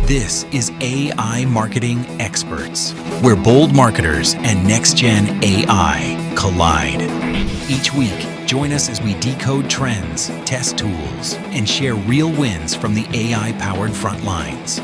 This is AI Marketing Experts, where bold marketers and next-gen AI collide. Each week, join us as we decode trends, test tools, and share real wins from the AI-powered front lines.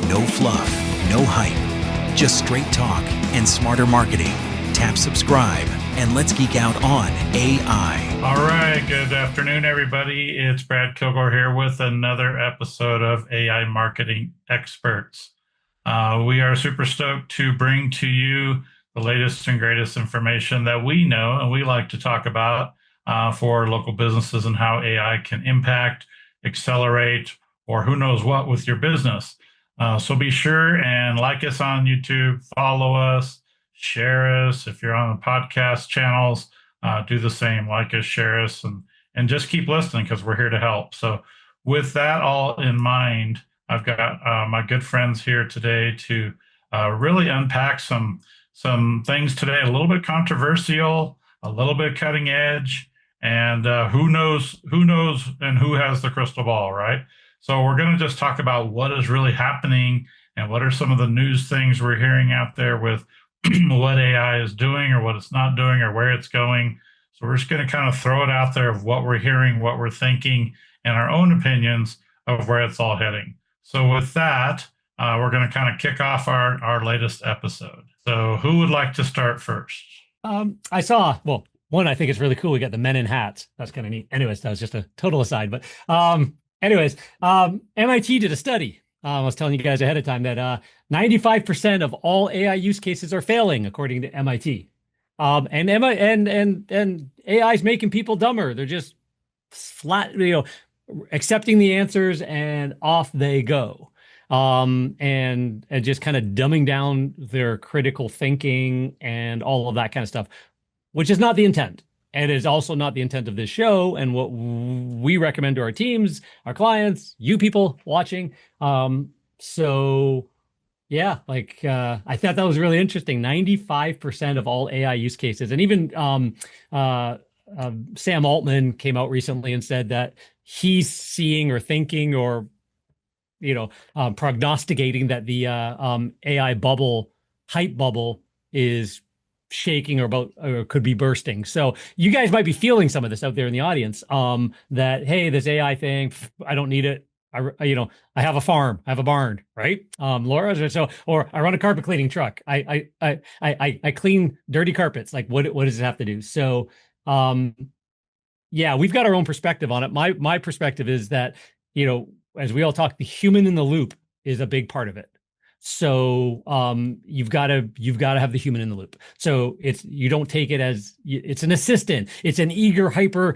No fluff, no hype, just straight talk and smarter marketing. Tap subscribe, and let's geek out on AI. All right, good afternoon, everybody. It's Brad Kilgore here with another episode of AI Marketing Experts. We are super stoked to bring to you the latest and greatest information that we know and we like to talk about for local businesses and how AI can impact, accelerate, or who knows what with your business. So be sure and like us on YouTube, follow us, share us. If you're on the podcast channels, do the same, like us, share us, and just keep listening because we're here to help. So with that all in mind, I've got my good friends here today to really unpack some things today, a little bit controversial, a little bit cutting edge, and who knows and who has the crystal ball, right? So we're going to just talk about what is really happening and what are some of the news things we're hearing out there with what AI is doing or what it's not doing or where it's going. So we're just going to kind of throw it out there of what we're hearing, what we're thinking, and our own opinions of where it's all heading. So with that, we're going to kind of kick off our latest episode. So who would like to start first? I saw, well, one, I think it's really cool. We got the men in hats. That's kind of neat. Anyways, that was just a total aside. But MIT did a study. I was telling you guys ahead of time that 95% of all AI use cases are failing, according to MIT. And AI is making people dumber. They're just flat, accepting the answers and off they go. And just kind of dumbing down their critical thinking and all of that kind of stuff, which is not the intent. And is also not the intent of this show and what we recommend to our teams, our clients, you people watching. So yeah, I thought that was really interesting. 95% of all AI use cases, and even Sam Altman came out recently and said that he's seeing or thinking or prognosticating that the AI bubble, hype bubble, is shaking or could be bursting. So you guys might be feeling some of this out there in the audience, that, hey, this AI thing, I don't need it. I have a farm, I have a barn, right? Laura, or I run a carpet cleaning truck. I clean dirty carpets. Like what does it have to do? So, yeah, we've got our own perspective on it. My perspective is that, as we all talk, the human in the loop is a big part of it. So you've got to have the human in the loop. So you don't take it as it's an assistant. It's an eager, hyper,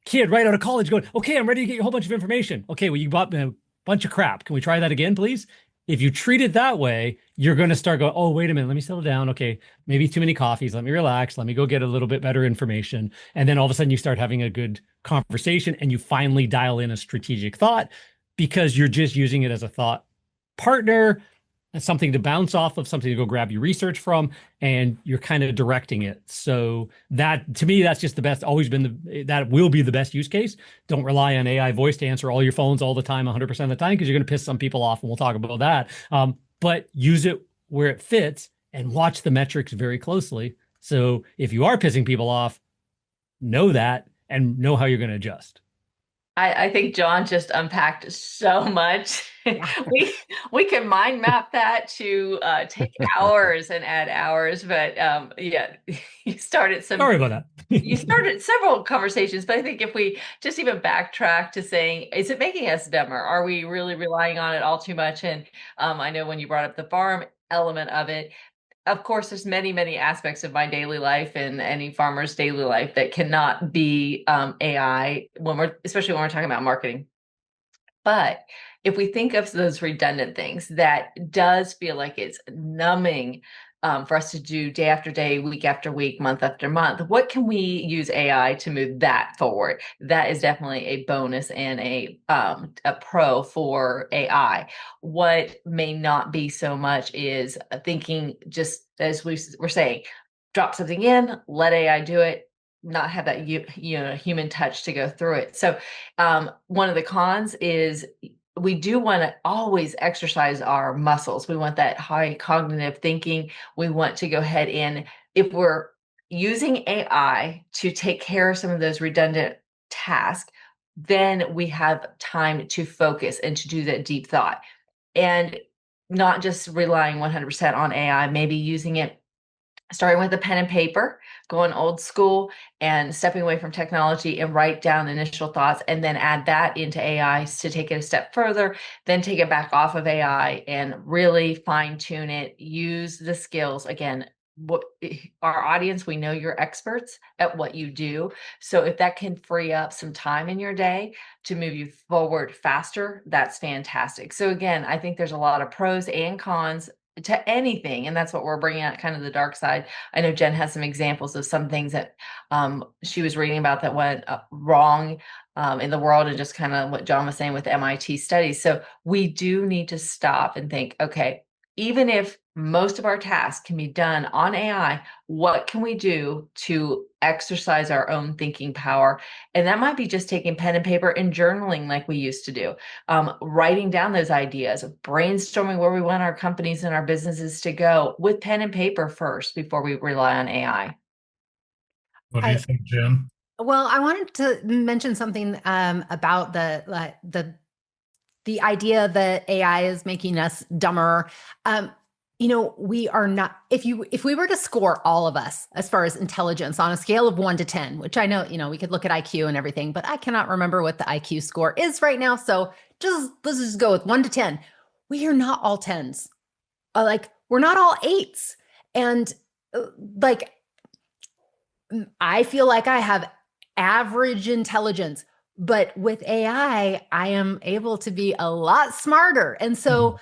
kid right out of college going, okay, I'm ready to get you a whole bunch of information. Okay, well, you bought a bunch of crap. Can we try that again, please? If you treat it that way, you're going to start going, oh, wait a minute, let me settle down. Okay, maybe too many coffees. Let me relax. Let me go get a little bit better information. And then all of a sudden you start having a good conversation and you finally dial in a strategic thought because you're just using it as a thought partner, something to bounce off of, something to go grab your research from, and you're kind of directing it. So that, to me, that's just the best, always been that will be the best use case. Don't rely on AI voice to answer all your phones all the time, 100% of the time, because you're going to piss some people off, and we'll talk about that. But use it where it fits and watch the metrics very closely. So if you are pissing people off, know that and know how you're going to adjust. I think John just unpacked so much. we can mind map that to take hours and add hours, but yeah, you started some. Sorry about that. You started several conversations, but I think if we just even backtrack to saying, is it making us dumber? Are we really relying on it all too much? And I know when you brought up the farm element of it, of course, there's many, many aspects of my daily life and any farmer's daily life that cannot be AI especially when we're talking about marketing. But if we think of those redundant things, that does feel like it's numbing for us to do day after day, week after week, month after month. What can we use AI to move that forward? That is definitely a bonus and a pro for AI. What may not be so much is thinking, just as we were saying, drop something in, let AI do it, not have that human touch to go through it. So one of the cons is we do want to always exercise our muscles. We want that high cognitive thinking. We want to go ahead and, if we're using AI to take care of some of those redundant tasks, then we have time to focus and to do that deep thought, and not just relying 100% on AI, maybe using it, starting with a pen and paper, going old school and stepping away from technology, and write down initial thoughts, and then add that into AI to take it a step further, then take it back off of AI and really fine tune it, use the skills. Again, what our audience, we know you're experts at what you do. So if that can free up some time in your day to move you forward faster, that's fantastic. So again, I think there's a lot of pros and cons to anything, and that's what we're bringing out, kind of the dark side. I know Jen has some examples of some things that she was reading about that went wrong in the world, and just kind of what John was saying with MIT studies. So we do need to stop and think, okay, even if most of our tasks can be done on AI, what can we do to exercise our own thinking power? And that might be just taking pen and paper and journaling like we used to do, writing down those ideas, brainstorming where we want our companies and our businesses to go with pen and paper first before we rely on AI. What do you think, Jen? Well, I wanted to mention something about the idea that AI is making us dumber. We are not. If we were to score all of us as far as intelligence on a scale of 1 to 10, which I know, we could look at IQ and everything, but I cannot remember what the IQ score is right now. So let's just go with 1 to 10. We are not all 10s. We're not all 8s. And I feel like I have average intelligence, but with AI, I am able to be a lot smarter. And so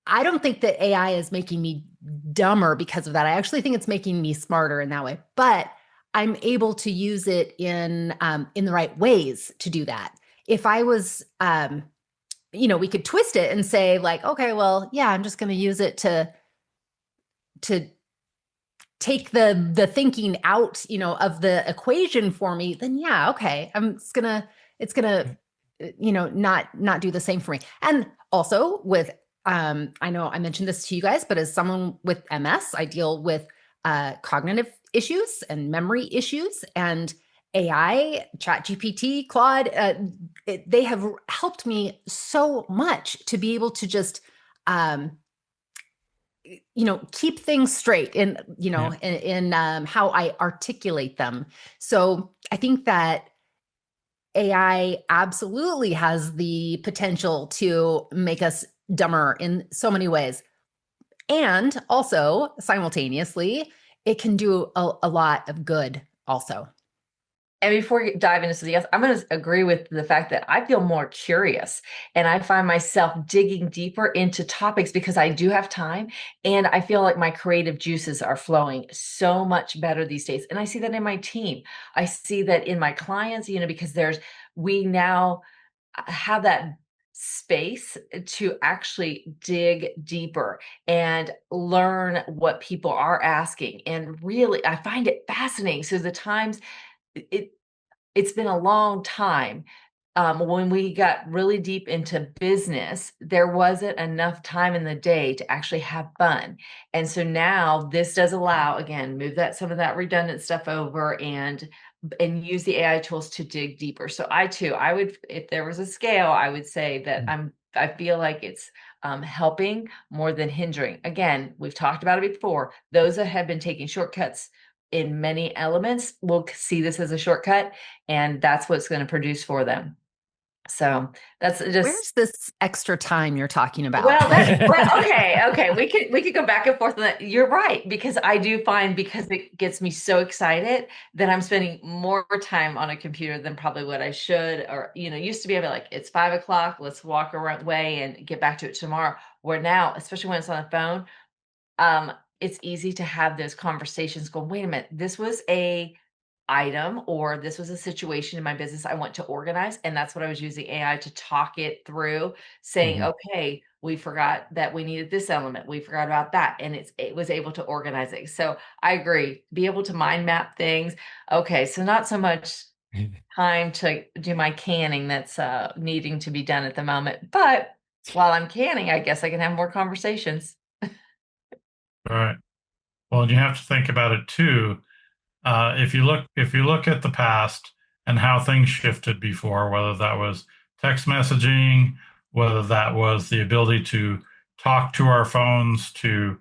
I don't think that AI is making me dumber because of that. I actually think it's making me smarter in that way, but I'm able to use it in the right ways to do that. If I was, we could twist it and say okay, well, yeah, I'm just going to use it to take the thinking out, of the equation for me, then yeah, okay, it's gonna, not do the same for me. And also with, I know I mentioned this to you guys, but as someone with MS, I deal with cognitive issues and memory issues, and AI, ChatGPT, Claude, they have helped me so much to be able to just, keep things straight in how I articulate them. So I think that AI absolutely has the potential to make us dumber in so many ways. And also, simultaneously, it can do a lot of good also. And before we dive into something else, I'm going to agree with the fact that I feel more curious, and I find myself digging deeper into topics because I do have time, and I feel like my creative juices are flowing so much better these days. And I see that in my team. I see that in my clients, because we now have that space to actually dig deeper and learn what people are asking. And really, I find it fascinating. So the times it's been a long time. When we got really deep into business, there wasn't enough time in the day to actually have fun. And so now this does allow, again, move some of that redundant stuff over and use the AI tools to dig deeper. So I would, if there was a scale, I would say that I feel like it's helping more than hindering. Again, we've talked about it before. Those that have been taking shortcuts in many elements will see this as a shortcut, and that's what's going to produce for them. So that's just, where's this extra time you're talking about? Okay. We could go back and forth on that. You're right, because I do find, because it gets me so excited, that I'm spending more time on a computer than probably what I should. Or, used to be able to it's 5 o'clock, let's walk away and get back to it tomorrow. Where now, especially when it's on the phone, it's easy to have those conversations go, wait a minute, this was a item, or this was a situation in my business I want to organize. And that's what I was using AI to talk it through, saying, okay, we forgot that we needed this element. We forgot about that. And it was able to organize it. So I agree, be able to mind map things. Okay. So not so much time to do my canning that's needing to be done at the moment. But while I'm canning, I guess I can have more conversations. All right. Well, you have to think about it too. If you look at the past and how things shifted before, whether that was text messaging, whether that was the ability to talk to our phones, to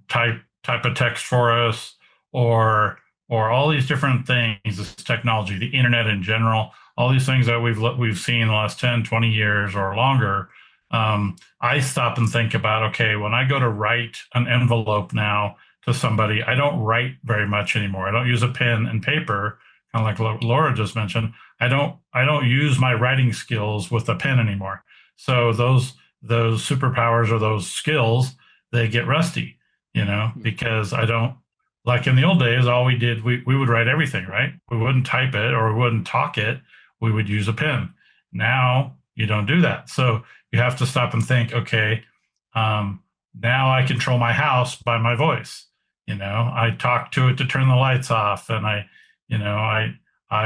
type a text for us, or all these different things, this technology, the internet in general, all these things that we've seen in the last 10, 20 years or longer. I stop and think about, okay, when I go to write an envelope now to somebody, I don't write very much anymore. I don't use a pen and paper, kind of like Laura just mentioned. I don't use my writing skills with a pen anymore. So those superpowers or those skills, they get rusty, because I don't, like in the old days, all we did, we would write everything, right? We wouldn't type it or we wouldn't talk it. We would use a pen. Now you don't do that. So you have to stop and think, okay, now I control my house by my voice. I talk to it to turn the lights off, and I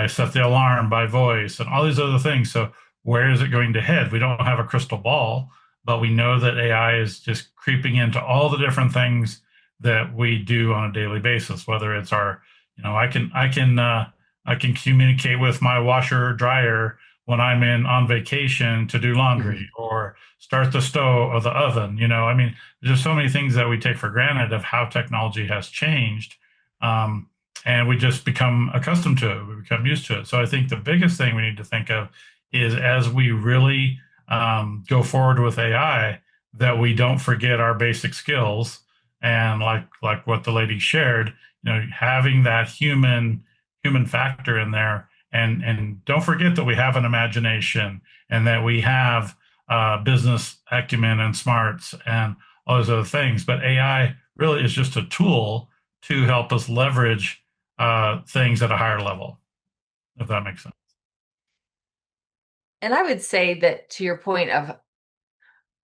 set the alarm by voice and all these other things. So where is it going to head? We don't have a crystal ball, but we know that AI is just creeping into all the different things that we do on a daily basis, whether it's I can communicate with my washer or dryer when I'm on vacation to do laundry or start the stove or the oven. I mean, there's so many things that we take for granted of how technology has changed. And we just become accustomed to it. We become used to it. So I think the biggest thing we need to think of is, as we really go forward with AI, that we don't forget our basic skills. And like what the lady shared, having that human factor in there. And don't forget that we have an imagination and that we have business acumen and smarts and all those other things. But AI really is just a tool to help us leverage things at a higher level, if that makes sense. And I would say that, to your point of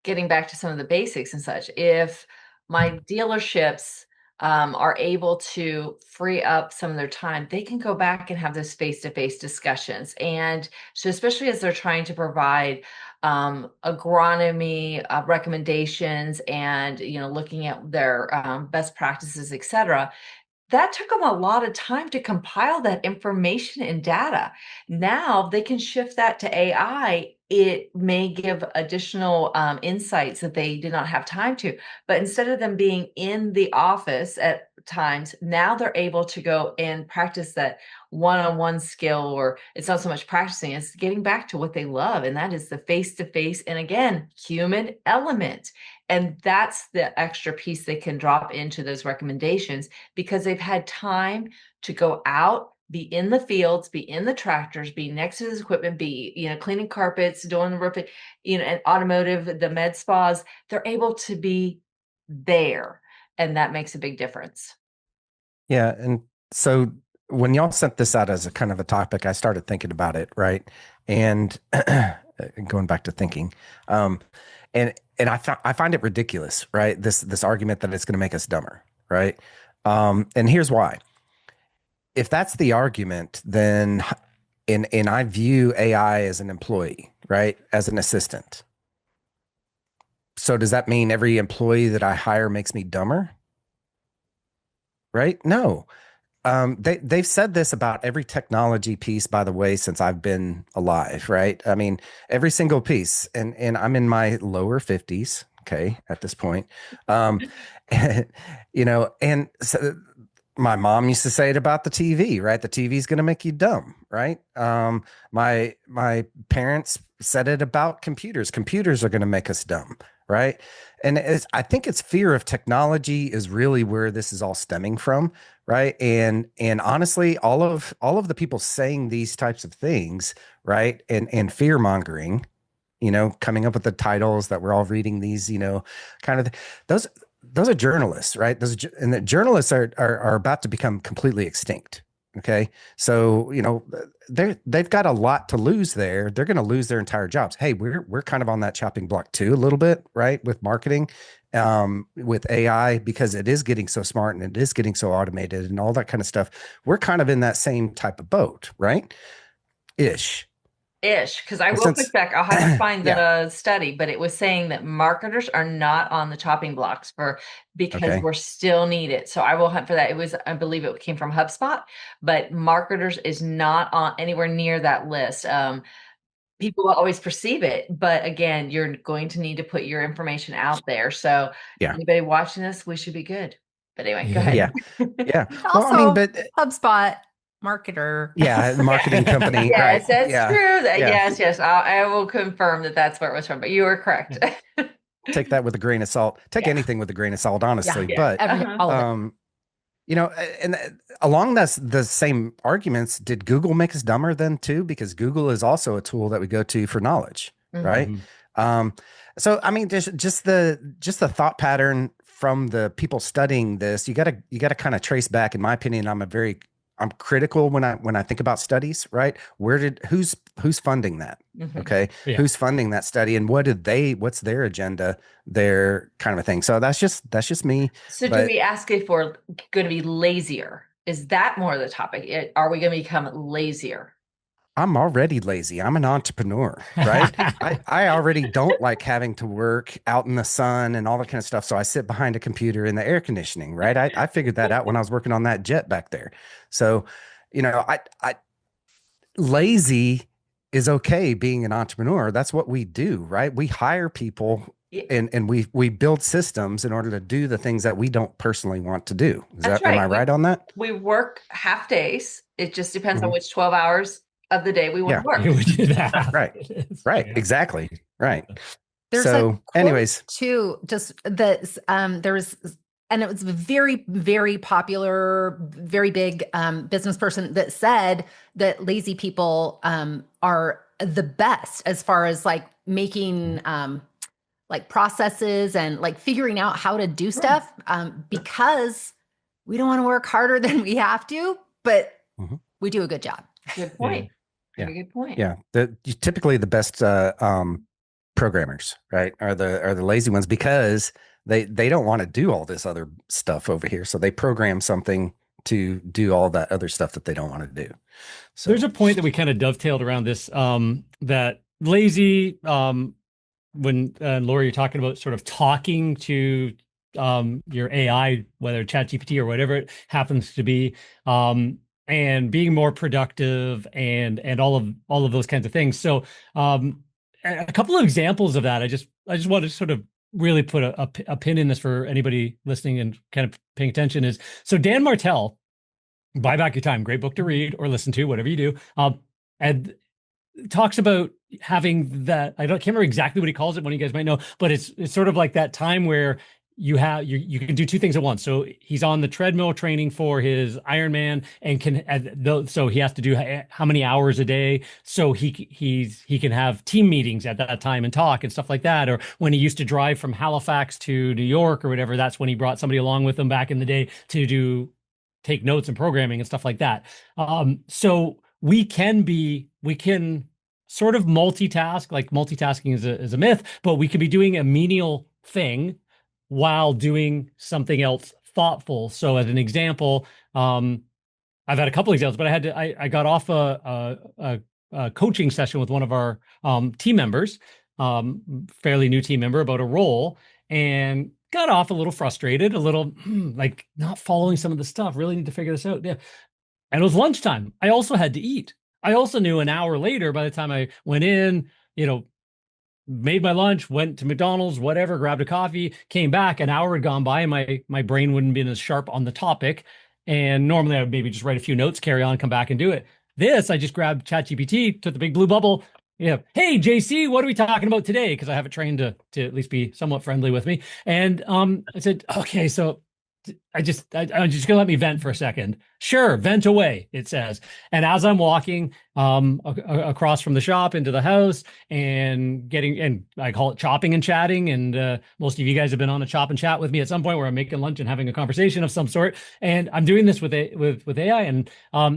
getting back to some of the basics and such, if my dealerships are able to free up some of their time, they can go back and have those face-to-face discussions. And so, especially as they're trying to provide agronomy recommendations and looking at their best practices, et cetera, that took them a lot of time to compile that information and data. Now they can shift that to AI. It may give additional insights that they did not have time to. But instead of them being in the office at times, now they're able to go and practice that one-on-one skill, or it's not so much practicing, it's getting back to what they love. And that is the face-to-face, and again, human element. And that's the extra piece they can drop into those recommendations, because they've had time to go out, be in the fields, be in the tractors, be next to this equipment, be, cleaning carpets, doing the roofing, and automotive, the med spas. They're able to be there. And that makes a big difference. Yeah. And so when y'all sent this out as a kind of a topic, I started thinking about it, right? And going back to thinking, and I find it ridiculous, right? This argument that it's going to make us dumber, right? And here's why. If that's the argument, then and I view AI as an employee, right? As an assistant. So does that mean every employee that I hire makes me dumber? Right? No. They've said this about every technology piece, by the way, since I've been alive, right? I mean, every single piece, and I'm in my lower 50s, okay, at this point. And so my mom used to say it about the TV, right? The TV is going to make you dumb, right? My parents said it about computers. Computers are going to make us dumb, right? And I think it's fear of technology is really where this is all stemming from, right? And honestly, all of the people saying these types of things, right, and fear mongering, coming up with the titles that we're all reading, these, kind of those are journalists, right? And the journalists are about to become completely extinct. Okay. So, they've got a lot to lose there. They're going to lose their entire jobs. Hey, we're kind of on that chopping block too, a little bit, right? With marketing with AI, because it is getting so smart and it is getting so automated and all that kind of stuff. We're kind of in that same type of boat, right? Ish. Because I will Since push back. I'll have to find yeah, the study, but it was saying that marketers are not on the chopping blocks because okay, we're still needed. So I will hunt for that. It was, I believe it came from HubSpot, but marketers is not on anywhere near that list. People will always perceive it, but again, you're going to need to put your information out there. So yeah, anybody watching this, we should be good. But anyway, go ahead. yeah, yeah. Well, I mean, Also, but HubSpot marketer. yeah, marketing company, right? Yes, that's Yeah, true. yeah. Yes. I will confirm that that's where it was from, but you were correct. Take that with a grain of salt. Take Yeah. anything with a grain of salt, honestly. Yeah. But All of it. you know, and along the same arguments, did Google make us dumber then too? Because Google is also a tool that we go to for knowledge, right? So I mean, just the thought pattern from the people studying this, you gotta kind of trace back. In my opinion, I'm critical when I think about studies, right? Who's funding that? Okay. Yeah. Who's funding that study, and what's their agenda, their kind of a thing. So that's just me. So do But we ask if we're going to be lazier? Is that more the topic? Are we going to become lazier? I'm already lazy. I'm an entrepreneur, right? I already don't like having to work out in the sun and all that kind of stuff. So I sit behind a computer in the air conditioning, right? I figured that out when I was working on that jet back there. So, you know, I lazy is okay being an entrepreneur. That's what we do, right? We hire people and we build systems in order to do the things that we don't personally want to do. Am I right on that? We work half days. It just depends on which 12 hours of the day we want to work. You would do that. Right. Right. Yeah. Exactly. Right. There's So, a quote anyways, too, just that there was, and it was a very, very popular, very big business person that said that lazy people are the best as far as like making like processes and like figuring out how to do stuff because we don't want to work harder than we have to, but we do a good job. Good point. Yeah. Very good point. Yeah. Typically the best programmers, right, are the lazy ones, because they don't want to do all this other stuff over here. So they program something to do all that other stuff that they don't want to do. So there's a point that we kind of dovetailed around this, that lazy, when Laura, you're talking about sort of talking to your AI, whether ChatGPT or whatever it happens to be, and being more productive and all of those kinds of things. So a couple of examples of that. I just want to sort of really put a pin in this for anybody listening and kind of paying attention is, so Dan Martell, Buy Back Your Time, great book to read or listen to, whatever you do. And talks about having that, can't remember exactly what he calls it, one of you guys might know, but it's sort of like that time where you can do two things at once. So he's on the treadmill training for his Ironman and so he has to do how many hours a day. So he can have team meetings at that time and talk and stuff like that. Or when he used to drive from Halifax to New York or whatever, that's when he brought somebody along with him back in the day to take notes and programming and stuff like that. So we can sort of multitask, like multitasking is a myth, but we could be doing a menial thing while doing something else thoughtful. So as an example, I've had a couple examples, but I got off a coaching session with one of our team members, fairly new team member, about a role, and got off a little frustrated, a little like not following some of the stuff, really need to figure this out. Yeah. And it was lunchtime. I also had to eat. I also knew an hour later, by the time I went in, made my lunch, went to McDonald's, whatever, grabbed a coffee, came back, an hour had gone by, and my brain wouldn't been as sharp on the topic. And normally I would maybe just write a few notes, carry on, come back and do it. This, I just grabbed ChatGPT, took the big blue bubble. Yeah. Hey, JC, what are we talking about today? Because I have it trained to at least be somewhat friendly with me. And I said, okay, so I'm just gonna let me vent for a second. Sure, vent away, it says. And as I'm walking across from the shop into the house and I call it chopping and chatting. And most of you guys have been on a chop and chat with me at some point where I'm making lunch and having a conversation of some sort. And I'm doing this with AI, and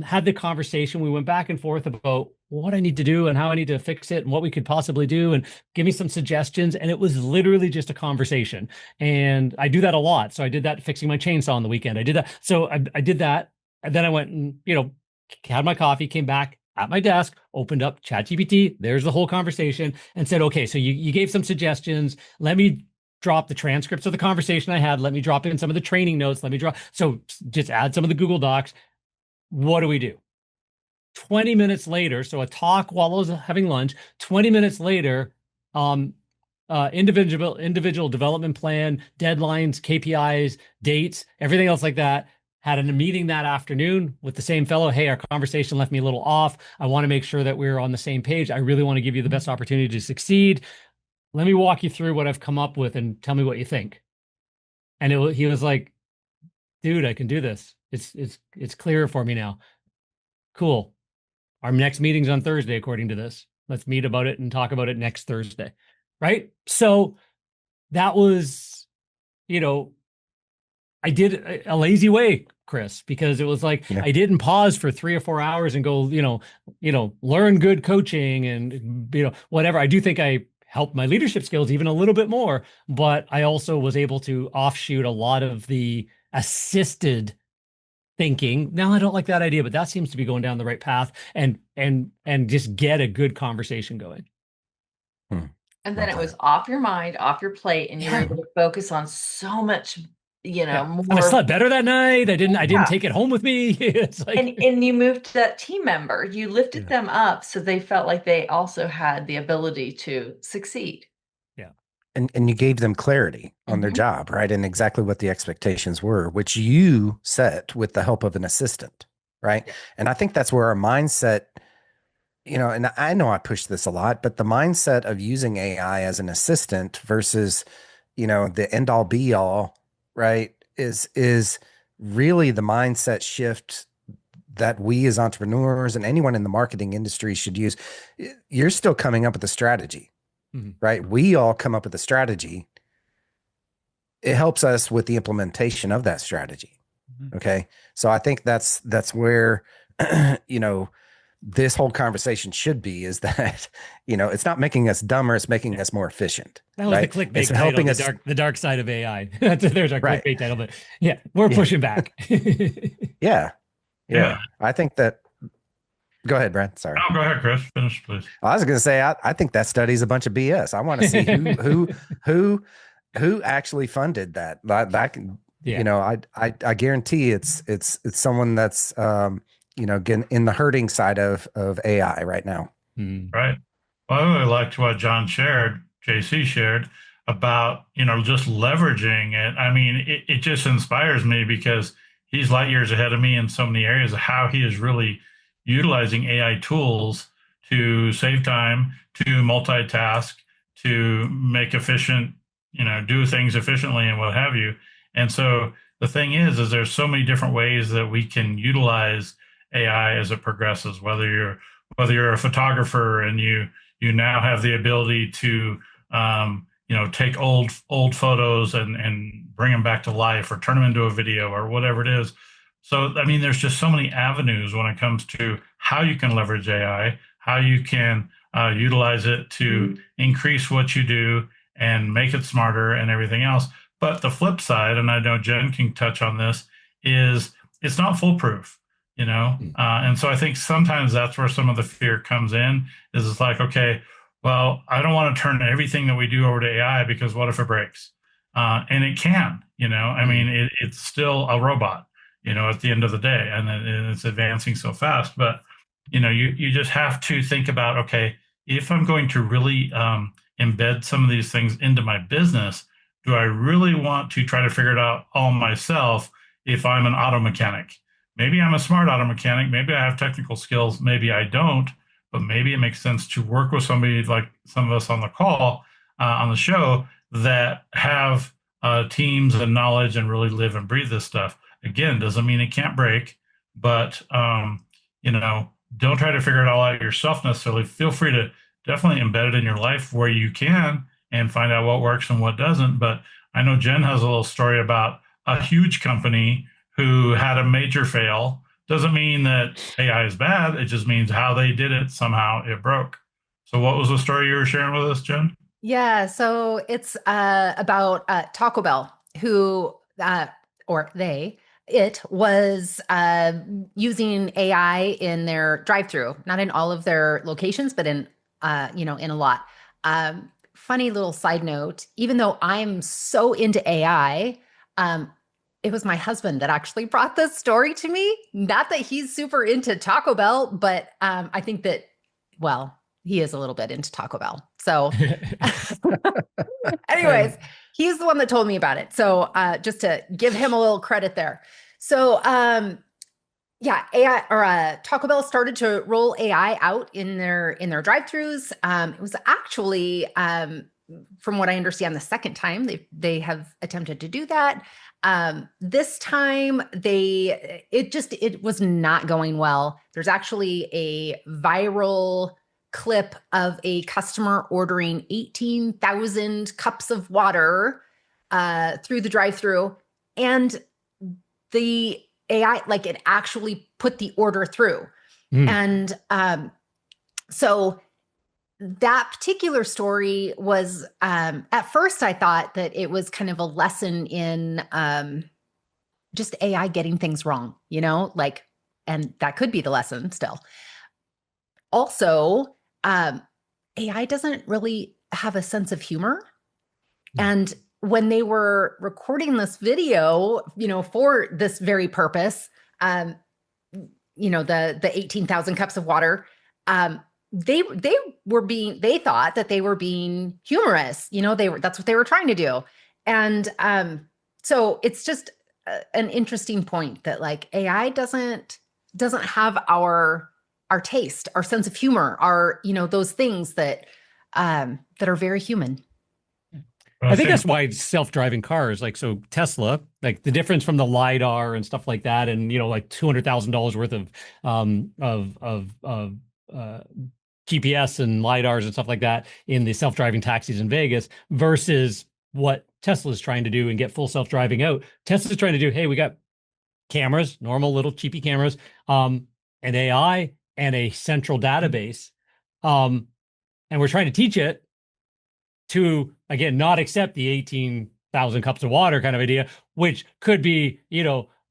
had the conversation. We went back and forth about what I need to do and how I need to fix it and what we could possibly do and give me some suggestions. And it was literally just a conversation. And I do that a lot. So I did that fixing my chainsaw on the weekend. I did that. So I did that. And then I went and, had my coffee, came back at my desk, opened up ChatGPT. There's the whole conversation and said, okay, so you gave some suggestions. Let me drop the transcripts of the conversation I had. Let me drop in some of the training notes. So just add some of the Google Docs. What do we do? 20 minutes later, so a talk while I was having lunch, 20 minutes later, individual development plan, deadlines, KPIs, dates, everything else like that. Had a meeting that afternoon with the same fellow. Hey, our conversation left me a little off. I want to make sure that we're on the same page. I really want to give you the best opportunity to succeed. Let me walk you through what I've come up with and tell me what you think. And he was like, dude, I can do this. It's clearer for me now. Cool. Our next meeting's on Thursday, according to this. Let's meet about it and talk about it next Thursday. Right? So that was, I did a lazy way, Chris, because it was like I didn't pause for 3 or 4 hours and go, learn good coaching and whatever. I do think I helped my leadership skills even a little bit more, but I also was able to offshoot a lot of the assisted thinking. Now I don't like that idea, but that seems to be going down the right path and just get a good conversation going. And then it was off your mind, off your plate, and you were able to focus on so much, more. And I slept better that night. I didn't take it home with me. It's like, and you moved that team member. You lifted them up so they felt like they also had the ability to succeed. Yeah. And you gave them clarity on their job, right? And exactly what the expectations were, which you set with the help of an assistant, right? Yeah. And I think that's where our mindset, and I know I push this a lot, but the mindset of using AI as an assistant versus, the end all be all, right, is really the mindset shift that we as entrepreneurs and anyone in the marketing industry should use. You're still coming up with a strategy, right? We all come up with a strategy. It helps us with the implementation of that strategy. Okay. So I think that's where, this whole conversation should be, is that, it's not making us dumber, it's making us more efficient. That was right? the clickbait it's title, helping us, the dark side of AI. There's our clickbait title, but we're pushing back. Yeah. I think that, go ahead, Brad. Sorry. Oh, go ahead, Chris. Finish, please. I was going to say, I think that study's a bunch of BS. I want to see who actually funded that. I guarantee it's someone that's, again, in the hurting side of AI right now. Right. Well, I really liked what JC shared about, just leveraging it. I mean, it just inspires me because he's light years ahead of me in so many areas of how he is really utilizing AI tools to save time, to multitask, to make efficient, do things efficiently and what have you. And so the thing is there's so many different ways that we can utilize AI as it progresses, whether you're a photographer and you now have the ability to take old photos and bring them back to life or turn them into a video or whatever it is. So I mean, there's just so many avenues when it comes to how you can leverage AI, how you can utilize it to increase what you do and make it smarter and everything else. But the flip side, and I know Jen can touch on this, is it's not foolproof. And so I think sometimes that's where some of the fear comes in, is it's like, okay, well, I don't want to turn everything that we do over to AI because what if it breaks? And it can, I mean, it's still a robot, at the end of the day, and it's advancing so fast. But, you just have to think about, okay, if I'm going to really embed some of these things into my business, do I really want to try to figure it out all myself if I'm an auto mechanic? Maybe I'm a smart auto mechanic. Maybe I have technical skills. Maybe I don't, but maybe it makes sense to work with somebody like some of us on the call, on the show, that have teams and knowledge and really live and breathe this stuff. Again, doesn't mean it can't break, but, don't try to figure it all out yourself necessarily. Feel free to definitely embed it in your life where you can and find out what works and what doesn't. But I know Jen has a little story about a huge company who had a major fail Doesn't mean that AI is bad. It just means how they did it, somehow it broke. So what was the story you were sharing with us, Jen? Yeah, so it's about Taco Bell, who or they, it was using AI in their drive-through, not in all of their locations, but in in a lot. Funny little side note, even though I'm so into AI, it was my husband that actually brought this story to me. Not that he's super into Taco Bell, but I think that, well, he is a little bit into Taco Bell. So anyways, he's the one that told me about it. So just to give him a little credit there. So yeah, AI or Taco Bell started to roll AI out in their drive-throughs. It was actually, from what I understand, the second time they have attempted to do that. This time it was not going well. There's actually a viral clip of a customer ordering 18,000 cups of water through the drive-through, and the AI, like, it actually put the order through. And so that particular story was, at first I thought that it was kind of a lesson in just AI getting things wrong, like, and that could be the lesson still. Also, AI doesn't really have a sense of humor. And when they were recording this video, for this very purpose, the 18,000 cups of water, they thought that they were being humorous. That's what they were trying to do. And so it's just an interesting point that, like, AI doesn't have our taste, our sense of humor, our, those things that are very human. I think that's why self-driving cars, like, so Tesla, like the difference from the LiDAR and stuff like that, and like $200,000 worth of GPS and LiDARs and stuff like that in the self-driving taxis in Vegas versus what Tesla's trying to do and get full self-driving out. Tesla's trying to do, hey, we got cameras, normal little cheapy cameras, and AI and a central database, and we're trying to teach it to, again, not accept the 18,000 cups of water kind of idea, which could be,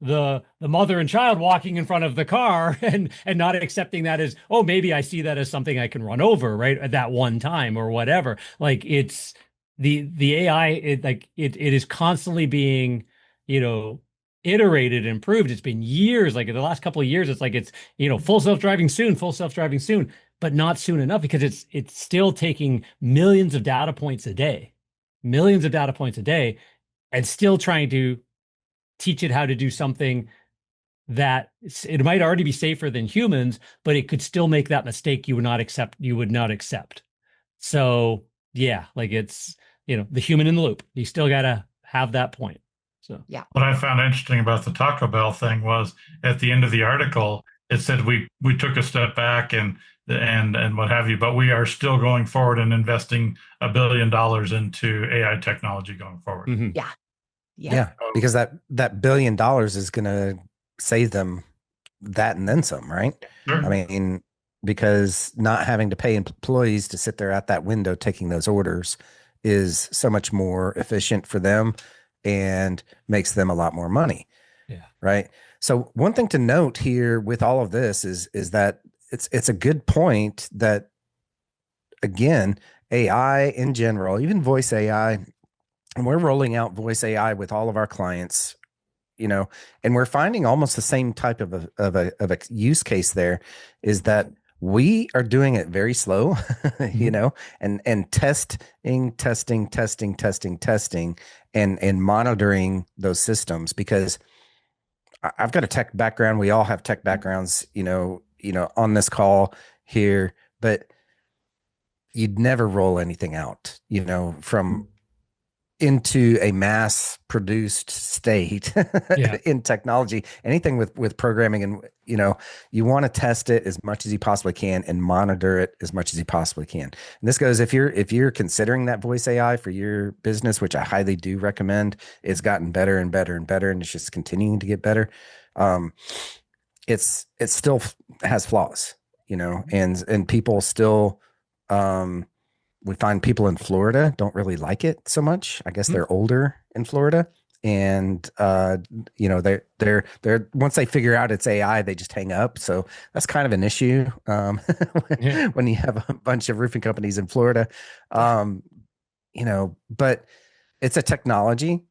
the mother and child walking in front of the car and not accepting that as, oh, maybe I see that as something I can run over, right, at that one time or whatever. Like, it's the AI, it is constantly being, iterated and improved. It's been years, like in the last couple of years, it's like, it's, full self-driving soon, but not soon enough, because it's still taking millions of data points a day, and still trying to teach it how to do something that it might already be safer than humans, but it could still make that mistake you would not accept. So yeah, like, it's, the human in the loop. You still got to have that point. So yeah. What I found interesting about the Taco Bell thing was, at the end of the article, it said we took a step back and what have you, but we are still going forward and investing $1 billion into AI technology going forward. Mm-hmm. Yeah. Because that $1 billion is going to save them that and then some, right? Sure. I mean, because not having to pay employees to sit there at that window taking those orders is so much more efficient for them and makes them a lot more money. Yeah. Right. So one thing to note here with all of this is that it's a good point that, again, AI in general, even voice AI, and we're rolling out voice AI with all of our clients, and we're finding almost the same type of a use case there, is that we are doing it very slow, and testing and monitoring those systems, because I've got a tech background. We all have tech backgrounds, on this call here, but you'd never roll anything out, from into a mass produced state in technology, anything with programming. And, you want to test it as much as you possibly can and monitor it as much as you possibly can. And this goes, if you're considering that voice AI for your business, which I highly do recommend, it's gotten better and better and better, and it's just continuing to get better. it still has flaws, and people still, we find people in Florida don't really like it so much. I guess they're older in Florida, and they're once they figure out it's AI, they just hang up. So that's kind of an issue, when you have a bunch of roofing companies in Florida. But it's a technology.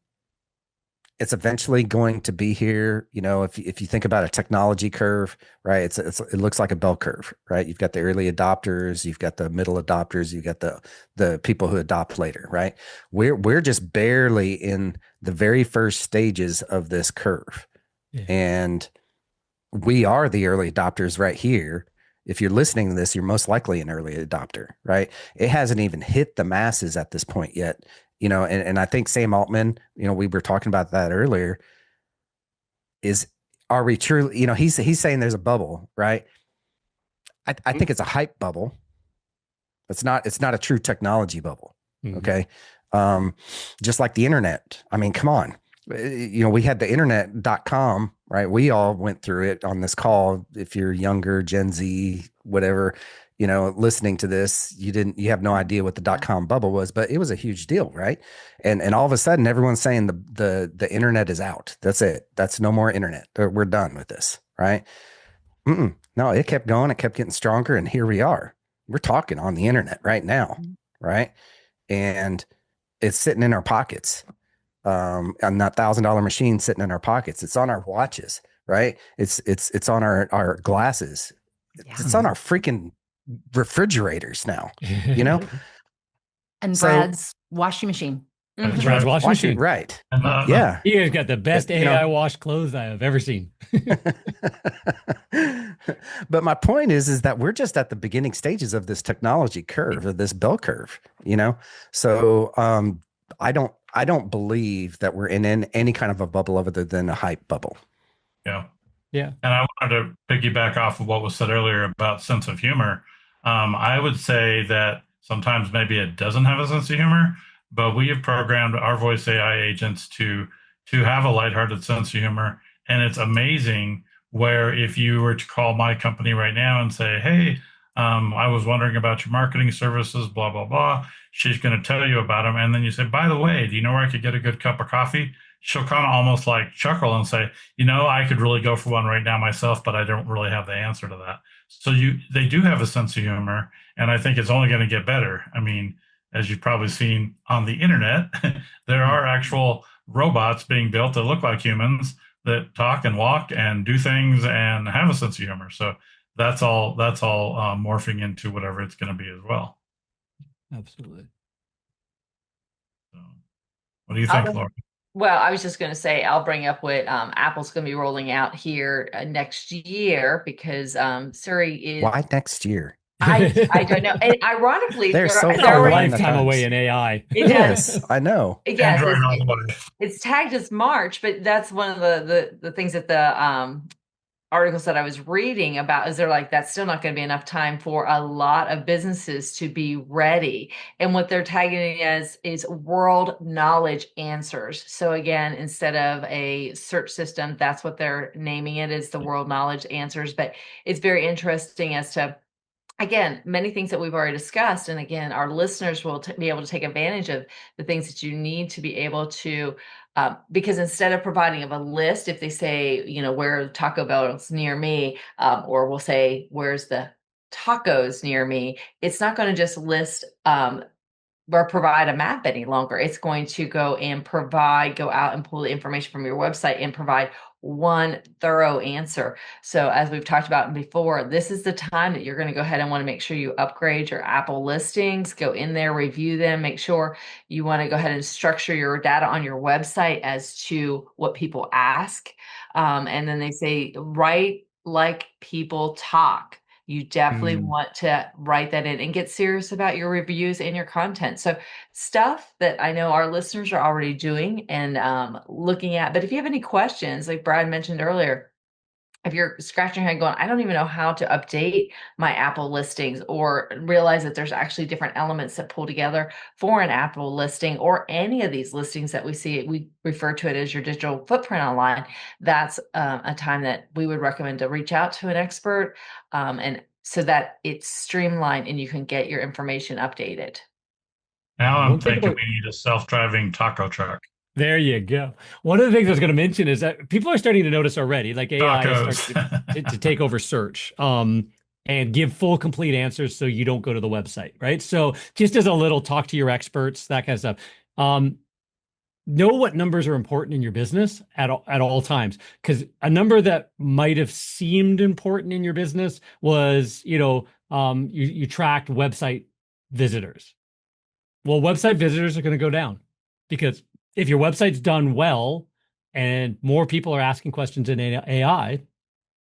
It's eventually going to be here. If you think about a technology curve, right? It looks like a bell curve, right? You've got the early adopters, you've got the middle adopters, you've got the people who adopt later, right? We're just barely in the very first stages of this curve. Yeah. And we are the early adopters right here. If you're listening to this, you're most likely an early adopter, right? It hasn't even hit the masses at this point yet. And I think Sam Altman, we were talking about that earlier, are we truly, he's saying there's a bubble, right? I think it's a hype bubble. It's not a true technology bubble. Mm-hmm. Okay. Just like the internet. I mean, come on. We had the internet.com, right? We all went through it on this call. If you're younger, Gen Z, whatever, listening to this, you have no idea what the .com bubble was, but it was a huge deal, right? And all of a sudden everyone's saying the internet is out. That's it. That's no more internet. We're done with this, right? No, it kept going. It kept getting stronger. And here we are. We're talking on the internet right now, right? And it's sitting in our pockets. On that $1,000 machine sitting in our pockets. It's on our watches, right? It's on our glasses. It's on our freaking refrigerators now, And So- Brad's washing machine. Brad's washing machine. right? And, Yeah. You guys got the best You know- AI wash clothes I have ever seen. But my point is that we're just at the beginning stages of this technology curve, of this bell curve, So I don't believe that we're in any kind of a bubble other than a hype bubble. Yeah. Yeah. And I wanted to piggyback off of what was said earlier about sense of humor. I would say that sometimes maybe it doesn't have a sense of humor, but we have programmed our voice AI agents to have a lighthearted sense of humor. And it's amazing where if you were to call my company right now and say, hey, I was wondering about your marketing services, blah, blah, blah. She's going to tell you about them. And then you say, by the way, do you know where I could get a good cup of coffee? She'll kind of almost like chuckle and say, I could really go for one right now myself, but I don't really have the answer to that. So they do have a sense of humor. And I think it's only going to get better. I mean, as you've probably seen on the internet, there are actual robots being built that look like humans that talk and walk and do things and have a sense of humor. So that's all morphing into whatever it's going to be as well. Absolutely. So, what do you think, Laura? Well, I was just going to say, I'll bring up what Apple's going to be rolling out here next year, because Siri is. Why next year? I don't know. And ironically, They're so It's far a behind the lifetime times. away in AI. Yes, I know. Yes, Android all the way. it's tagged as March, but that's one of the things that the articles that I was reading about is they're like, that's still not going to be enough time for a lot of businesses to be ready. And what they're tagging it as is world knowledge answers. So again, instead of a search system, that's what they're naming it, is the world knowledge answers. But it's very interesting as to, again, many things that we've already discussed. And again, our listeners will be able to take advantage of the things that you need to be able to, because instead of providing of a list, if they say, where Taco Bell's near me, or we'll say, where's the tacos near me, it's not going to just list or provide a map any longer. It's going to go out and pull the information from your website and provide one thorough answer. So as we've talked about before, this is the time that you're going to go ahead and want to make sure you upgrade your Apple listings, go in there, review them, make sure you want to go ahead and structure your data on your website as to what people ask. And then they say, write like people talk. You definitely want to write that in and get serious about your reviews and your content. So stuff that I know our listeners are already doing and looking at. But if you have any questions, like Brad mentioned earlier, if you're scratching your head going, I don't even know how to update my Apple listings, or realize that there's actually different elements that pull together for an Apple listing, or any of these listings that we see, we refer to it as your digital footprint online. That's a time that we would recommend to reach out to an expert, and so that it's streamlined and you can get your information updated. Now I'm One thing thinking about- we need a self-driving taco truck. There you go. One of the things I was going to mention is that people are starting to notice already, like AI is Tacos. starting to take over search, and give full, complete answers so you don't go to the website, right? So just as a little talk to your experts, that kind of stuff. Know what numbers are important in your business at all times, because a number that might have seemed important in your business was, you tracked website visitors. Well, website visitors are going to go down, because if your website's done well and more people are asking questions in AI,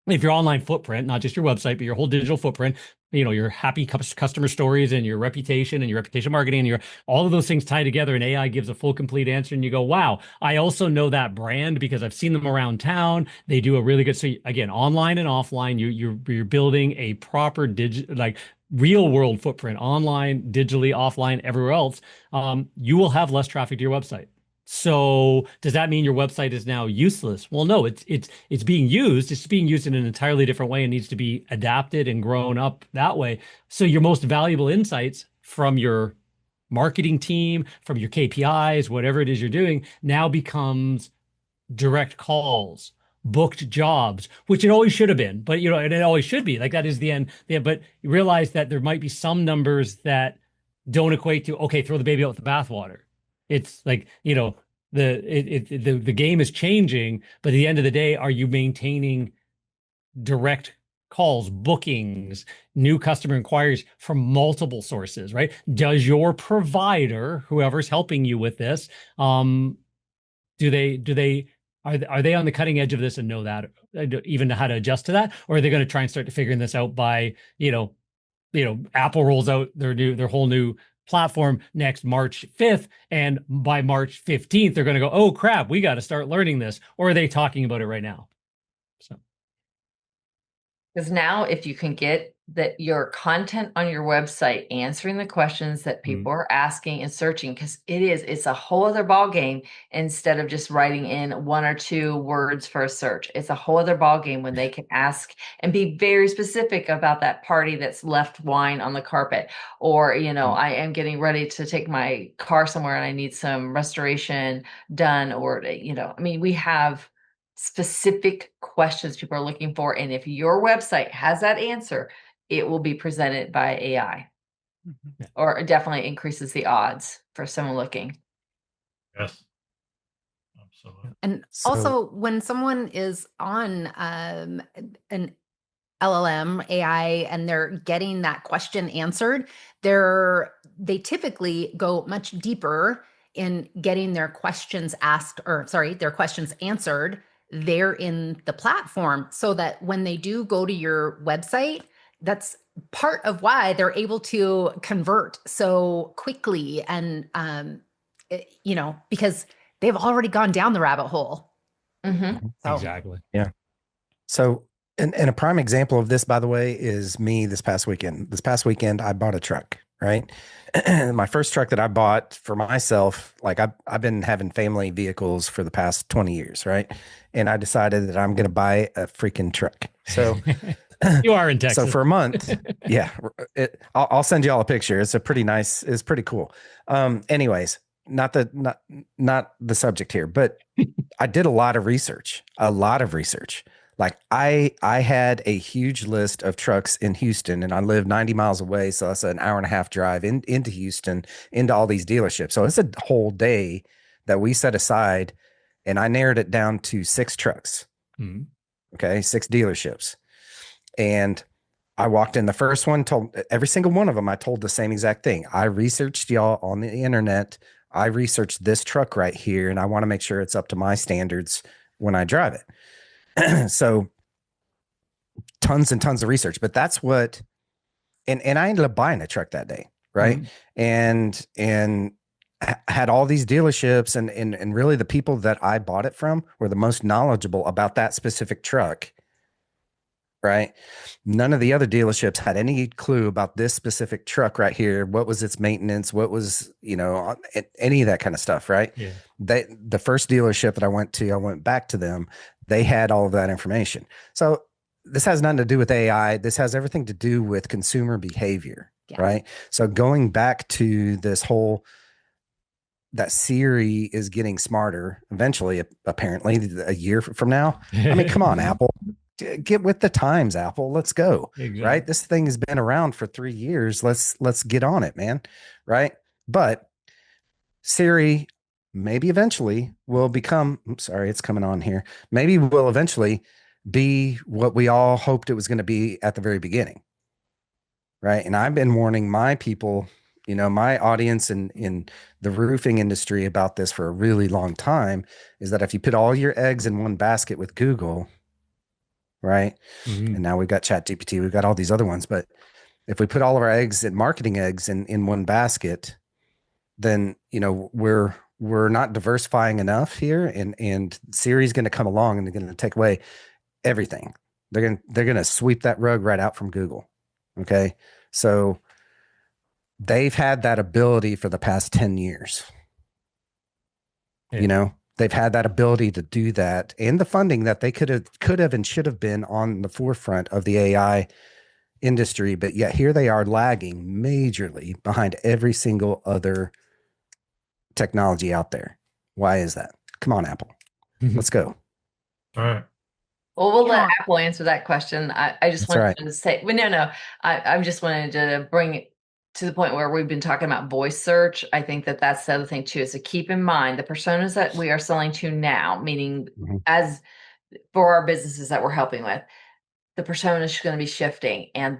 if your online footprint, not just your website, but your whole digital footprint, your happy customer stories and your reputation marketing and all of those things tie together, and AI gives a full, complete answer, and you go, wow, I also know that brand because I've seen them around town. They do a really good. So again, online and offline, you're building a proper real world footprint, online, digitally, offline, everywhere else. You will have less traffic to your website. So does that mean your website is now useless? Well, no, it's being used. It's being used in an entirely different way and needs to be adapted and grown up that way. So your most valuable insights from your marketing team, from your KPIs, whatever it is you're doing, now becomes direct calls, booked jobs, which it always should have been, but and it always should be. Like, that is the end. Yeah, but you realize that there might be some numbers that don't equate to, okay, throw the baby out with the bathwater. It's like, the game is changing, but at the end of the day, are you maintaining direct calls, bookings, new customer inquiries from multiple sources, right? Does your provider, whoever's helping you with this, are they on the cutting edge of this and know that, even how to adjust to that? Or are they going to try and start to figuring this out by, Apple rolls out their whole new platform next March 5th, and by March 15th they're going to go, oh crap, we got to start learning this? Or are they talking about it right now? So, because now, if you can get that your content on your website answering the questions that people are asking and searching, because it's a whole other ball game. Instead of just writing in 1 or 2 words for a search, it's a whole other ball game when they can ask and be very specific about that party that's left wine on the carpet, or I am getting ready to take my car somewhere and I need some restoration done, or we have specific questions people are looking for, and if your website has that answer, it will be presented by AI, or it definitely increases the odds for someone looking. Yes, absolutely. And So- also, when someone is on an LLM AI and they're getting that question answered, they typically go much deeper in getting their questions answered there in the platform, so that when they do go to your website, that's part of why they're able to convert so quickly, and because they've already gone down the rabbit hole. So, exactly. So, and a prime example of this, by the way, is me this past weekend. This past weekend, I bought a truck, right? My first truck that I bought for myself, like I've been having family vehicles for the past 20 years, right? And I decided that I'm going to buy a freaking truck. So You are in Texas. So for a month, yeah, I'll send you all a picture. It's pretty cool. Anyways, not the subject here, but I did a lot of research. Like I had a huge list of trucks in Houston, and I live 90 miles away. So that's an hour and a half drive into Houston, into all these dealerships. So it's a whole day that we set aside, and I narrowed it down to 6 trucks. Mhm. Okay. 6 dealerships. And I walked in the first one, told every single one of them, I told the same exact thing. I researched y'all on the internet. I researched this truck right here, and I want to make sure it's up to my standards when I drive it. So tons and tons of research, but that's what, and I ended up buying a truck that day. Right. And had all these dealerships, and really the people that I bought it from were the most knowledgeable about that specific truck. right? None of the other dealerships had any clue about this specific truck right here. What was its maintenance? What was, any of that kind of stuff, right? Yeah. The first dealership that I went back to them. They had all of that information. So this has nothing to do with AI. This has everything to do with consumer behavior, right? So going back to this whole that Siri is getting smarter eventually, apparently a year from now. I mean, come on, Apple, get with the times, Apple. Let's go. Exactly. Right. This thing has been around for 3 years. Let's get on it, man. Right. But Siri maybe eventually will become, sorry, it's coming on here. Maybe will eventually be what we all hoped it was going to be at the very beginning. Right. And I've been warning my people, my audience in the roofing industry about this for a really long time, is that if you put all your eggs in one basket with Google, right? Mm-hmm. And now we've got ChatGPT, we've got all these other ones, but if we put all of our eggs and marketing eggs in one basket, then, we're not diversifying enough here. And Siri's going to come along and they're going to take away everything. They're going to sweep that rug right out from Google. Okay. So they've had that ability for the past 10 years. Yeah. They've had that ability to do that, and the funding that they could have and should have been on the forefront of the AI industry. But yet here they are lagging majorly behind every single other technology out there. Why is that? Come on, Apple. Let's go. All right. Well, we'll let Apple answer that question. I just That's wanted to say, well, no. I just wanted to bring it to the point where we've been talking about voice search. I think that's the other thing too, is to keep in mind the personas that we are selling to now, meaning as for our businesses that we're helping with, the persona is going to be shifting, and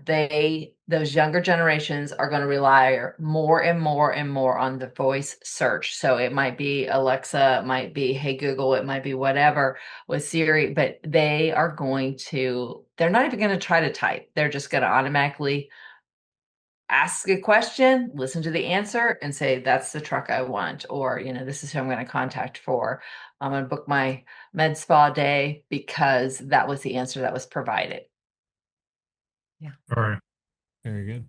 those younger generations are going to rely more and more and more on the voice search. So it might be Alexa, it might be Hey Google, it might be whatever with Siri, but they're not even going to try to type. They're just going to automatically ask a question, listen to the answer, and say, that's the truck I want, or, this is who I'm going to contact for. I'm going to book my med spa day because that was the answer that was provided. Yeah. All right. Very good.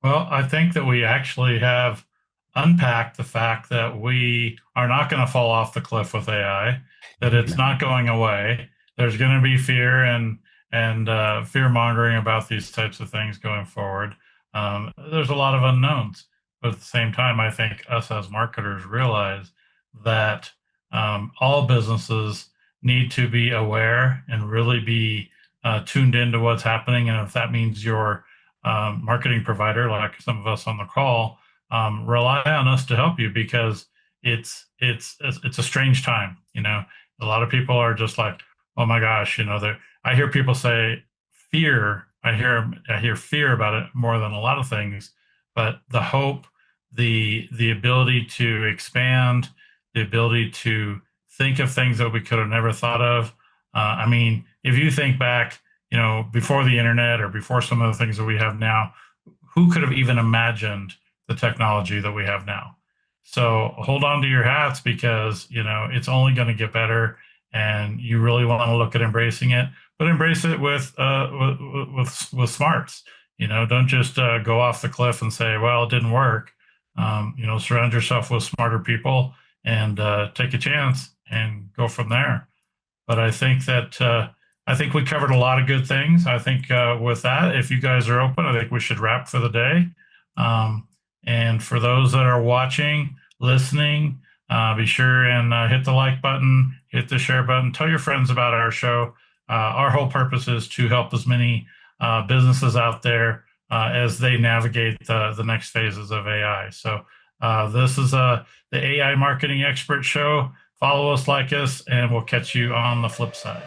Well, I think that we actually have unpacked the fact that we are not going to fall off the cliff with AI, that it's not going away. There's going to be fear and fear mongering about these types of things going forward. There's a lot of unknowns, but at the same time, I think us as marketers realize that all businesses need to be aware and really be tuned into what's happening. And if that means your marketing provider, like some of us on the call, rely on us to help you, because it's a strange time. A lot of people are just like, oh my gosh, I hear people say fear. I hear fear about it more than a lot of things, but the hope, the ability to expand, the ability to think of things that we could have never thought of. I mean, if you think back, before the internet or before some of the things that we have now, who could have even imagined the technology that we have now? So hold on to your hats, because, it's only going to get better, and you really want to look at embracing it, but embrace it with smarts. Don't just go off the cliff and say, well, it didn't work. Surround yourself with smarter people and take a chance and go from there. But I think that we covered a lot of good things. I think with that, if you guys are open, I think we should wrap for the day. And for those that are watching, listening, be sure and hit the like button, hit the share button, tell your friends about our show. Our whole purpose is to help as many businesses out there as they navigate the next phases of AI. So this is the AI Marketing Expert Show. Follow us, like us, and we'll catch you on the flip side.